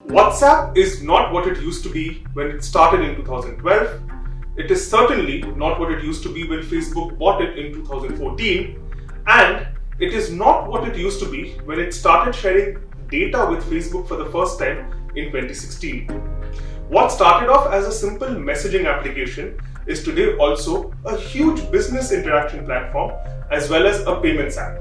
WhatsApp is not what it used to be when it started in 2012. It is certainly not what it used to be when Facebook bought it in 2014. And it is not what it used to be when it started sharing data with Facebook for the first time in 2016. What started off as a simple messaging application is today also a huge business interaction platform as well as a payments app.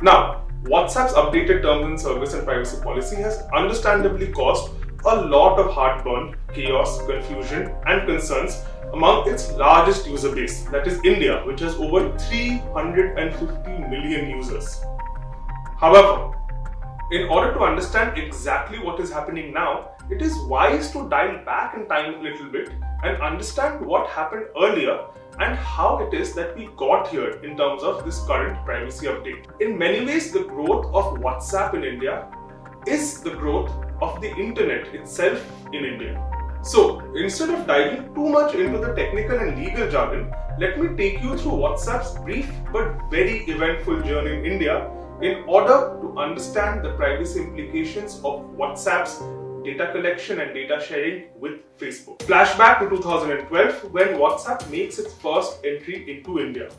Now, WhatsApp's updated terms and service and privacy policy has understandably caused a lot of heartburn, chaos, confusion, and concerns among its largest user base, that is India, which has over 350 million users. However, in order to understand exactly what is happening now, it is wise to dial back in time a little bit and understand what happened earlier and how it is that we got here in terms of this current privacy update. In many ways, the growth of WhatsApp in India is the growth of the internet itself in India. So, instead of diving too much into the technical and legal jargon, let me take you through WhatsApp's brief but very eventful journey in India in order to understand the privacy implications of WhatsApp's data collection and data sharing with Facebook. Flashback to 2012 when WhatsApp makes its first entry into India.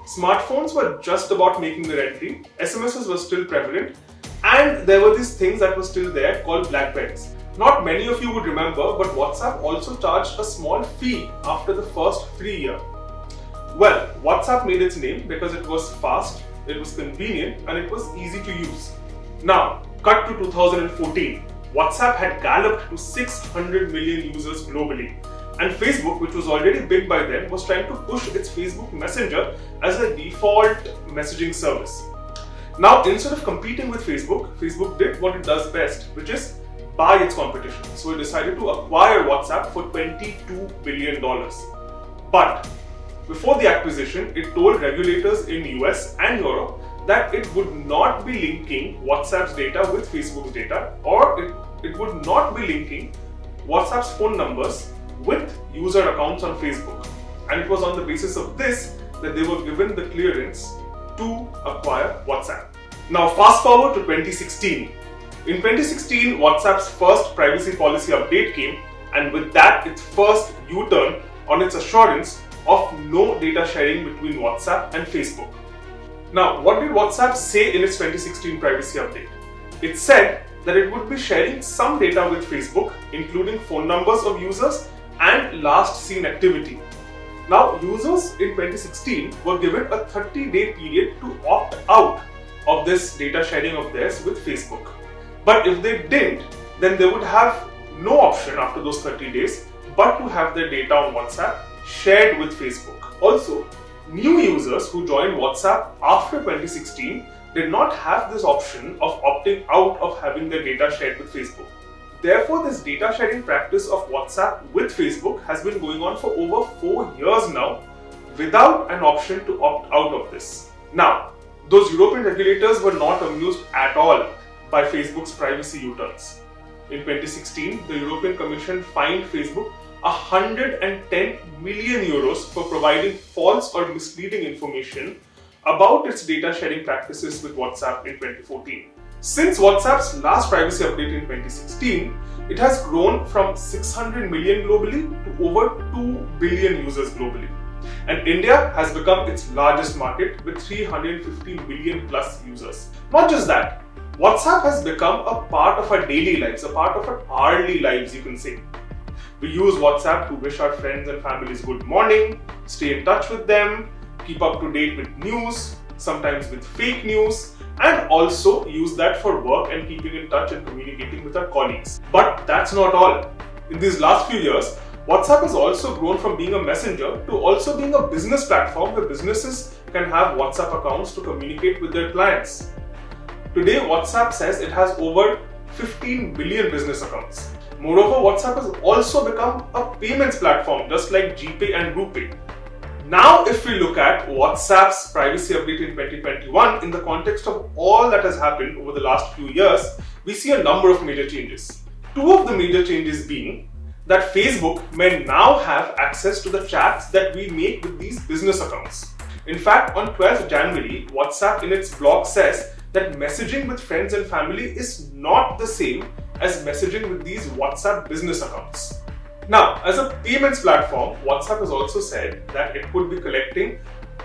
Smartphones were just about making their entry, SMSs were still prevalent, and there were these things that were still there called Blackberries. Not many of you would remember, but WhatsApp also charged a small fee after the first free year. Well, WhatsApp made its name because it was fast, it was convenient, and it was easy to use. Now, cut to 2014. WhatsApp had galloped to 600 million users globally, and Facebook, which was already big by then, was trying to push its Facebook Messenger as a default messaging service. Now, instead of competing with Facebook, Facebook did what it does best, which is buy its competition. So it decided to acquire WhatsApp for $22 billion. But before the acquisition, it told regulators in US and Europe that it would not be linking WhatsApp's data with Facebook's data, or it would not be linking WhatsApp's phone numbers with user accounts on Facebook. And it was on the basis of this that they were given the clearance to acquire WhatsApp. Now fast forward to 2016. In 2016, WhatsApp's first privacy policy update came, and with that, its first U-turn on its assurance of no data sharing between WhatsApp and Facebook. Now, what did WhatsApp say in its 2016 privacy update? It said that it would be sharing some data with Facebook, including phone numbers of users and last seen activity. Now, users in 2016 were given a 30-day period to opt out of this data sharing of theirs with Facebook. But if they didn't, then they would have no option after those 30 days but to have their data on WhatsApp shared with Facebook. Also, new users who joined WhatsApp after 2016 did not have this option of opting out of having their data shared with Facebook. Therefore, this data sharing practice of WhatsApp with Facebook has been going on for over 4 years now without an option to opt out of this. Now, those European regulators were not amused at all by Facebook's privacy U-turns. In 2016, the European Commission fined Facebook 110 million euros for providing false or misleading information about its data sharing practices with WhatsApp in 2014. Since WhatsApp's last privacy update in 2016, it has grown from 600 million globally to over 2 billion users globally. And India has become its largest market with 350 million plus users. Not just that, WhatsApp has become a part of our daily lives, a part of our hourly lives, you can say. We use WhatsApp to wish our friends and families good morning, stay in touch with them, keep up to date with news, sometimes with fake news, and also use that for work and keeping in touch and communicating with our colleagues. But that's not all. In these last few years, WhatsApp has also grown from being a messenger to also being a business platform where businesses can have WhatsApp accounts to communicate with their clients. Today, WhatsApp says it has over 15 billion business accounts. Moreover, WhatsApp has also become a payments platform just like GPay and RuPay. Now, if we look at WhatsApp's privacy update in 2021 in the context of all that has happened over the last few years, we see a number of major changes. Two of the major changes being that Facebook may now have access to the chats that we make with these business accounts. In fact, on 12th January, WhatsApp in its blog says that messaging with friends and family is not the same as messaging with these WhatsApp business accounts. Now, as a payments platform, WhatsApp has also said that it would be collecting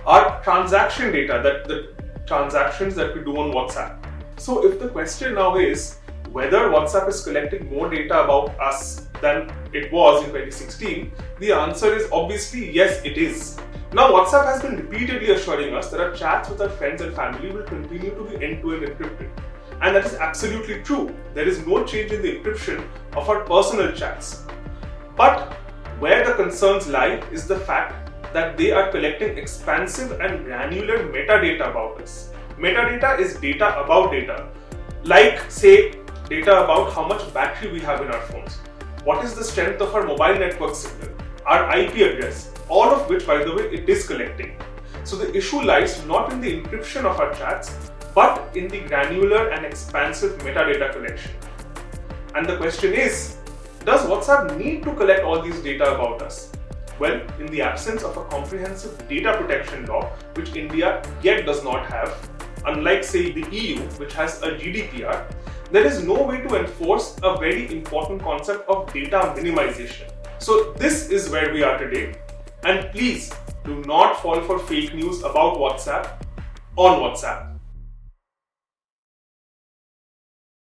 our transaction data, that the transactions that we do on WhatsApp. So if the question now is whether WhatsApp is collecting more data about us than it was in 2016, the answer is obviously yes, it is. Now, WhatsApp has been repeatedly assuring us that our chats with our friends and family will continue to be end-to-end encrypted. And that is absolutely true. There is no change in the encryption of our personal chats. But where the concerns lie is the fact that they are collecting expansive and granular metadata about us. Metadata is data about data, like say data about how much battery we have in our phones, what is the strength of our mobile network signal, our IP address, all of which, by the way, it is collecting. So the issue lies not in the encryption of our chats, but in the granular and expansive metadata collection. And the question is, does WhatsApp need to collect all these data about us? Well, in the absence of a comprehensive data protection law, which India yet does not have, unlike say the EU, which has a GDPR, there is no way to enforce a very important concept of data minimization. So this is where we are today. And please do not fall for fake news about WhatsApp on WhatsApp.